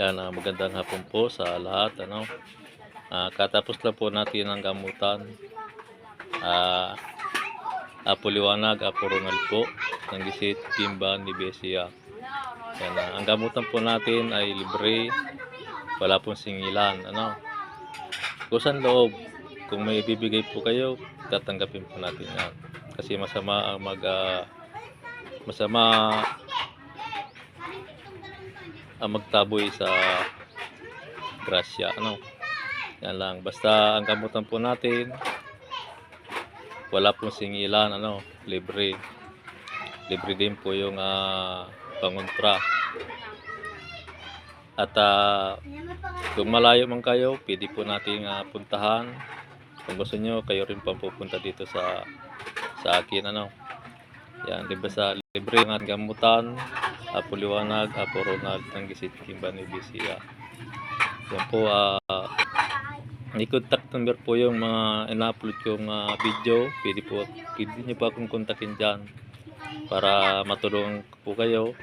Yan, magandang hapon po sa lahat. Katapos lang po natin ang gamutan. Apo Liwanag, Apo Ronald po, ng Gisit, Kimba, ni Besia. Yan, ang gamutan po natin ay libre, wala pong singilan. Kusan loob, kung may ibibigay po kayo, tatanggapin po natin yan. Kasi masama ang magtaboy sa grasya. Yan lang, basta ang gamutan po natin wala pong singilan, libre din po yung pangontra. At kung malayo man kayo, pwede po nating puntahan. Kung gusto nyo, kayo rin pa pupunta dito sa akin. Yan, libre ang gamutan. Apo Liwanag, Apo Ronald, ng Gisit, Kimba, ni Besia. Yan po, may contact number po yung mga ina-upload yung video. Pwede nyo po akong kontakin dyan para matulungan po kayo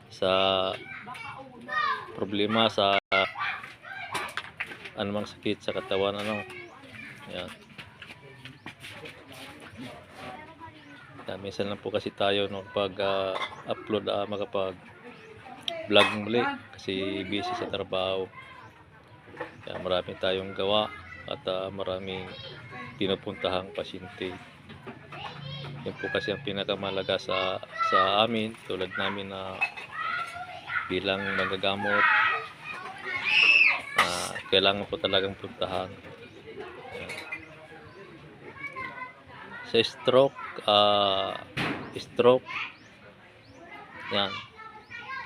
sa problema sa anumang sakit sa katawan. Yan. Minsan lang po kasi tayo pag-upload makapag-vlog muli kasi busy sa trabaho. Kaya marami tayong gawa at maraming pinupuntahang pasyente. Yan po kasi ang pinakamalaga sa amin, tulad namin na bilang manggagamot, kailangan po talagang puntahan. Sa stroke, yan,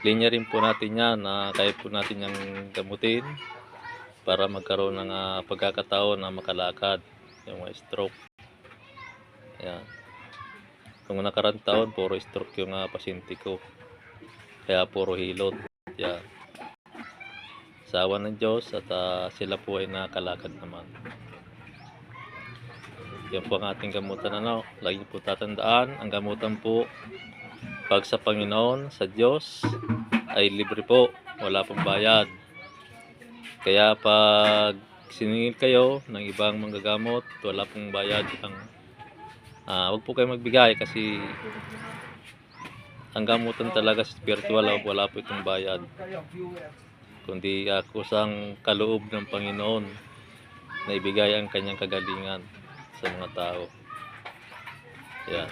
linya rin po natin yan, kaya po natin yung gamutin para magkaroon ng pagkakataon na makalakad yung mga stroke. Yan. Kung nakarang taon, puro stroke yung pasyente ko, kaya puro hilot. Yan. Sa awa ng Diyos at sila po ay nakalakad naman. Yan po ang ating gamutan. Lagi po tatandaan, ang gamutan po pag sa Panginoon, sa Diyos, ay libre po, wala pong bayad. Kaya pag siningil kayo ng ibang manggagamot, wala pong bayad. Huwag po kayo magbigay kasi ang gamutan talaga sa spiritual, wala po itong bayad, kundi kusang kaloob ng Panginoon na ibigay ang kanyang kagalingan sa mga tao. Yan.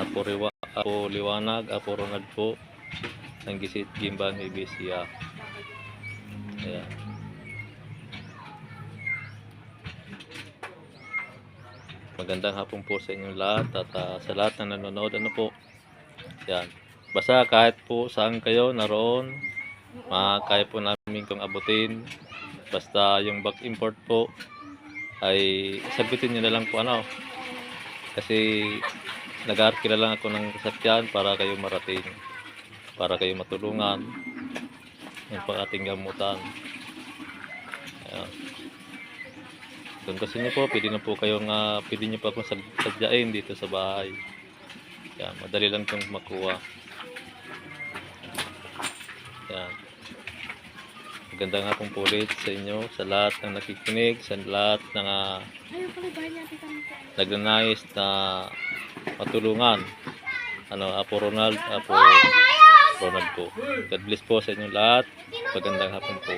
Apo Liwanag, Apo Ronald po, ng Gisit, Kimba, ni Besia. Ayan. Magandang hapon po sa inyong lahat at sa lahat na nanonood. Yan. Basta kahit po saan kayo naroon, kaya po namin kung abutin. Basta yung back import po ay sagutin nyo na lang po kasi nag-arkila lang ako ng sasakyan para kayo marating, para kayo matulungan yung ating gamutan. Ayan. Kung gusto nyo po, pwede nyo po akong sadyain dito sa bahay. Ayan, madali lang itong makuha. Ayan. Magandang hapong ulit sa inyo, sa lahat ng nakikinig, sa lahat ng nagnanais na matulungan. Apo Ronald, Apo Ronald po. God bless po sa inyo lahat. Magandang hapon po.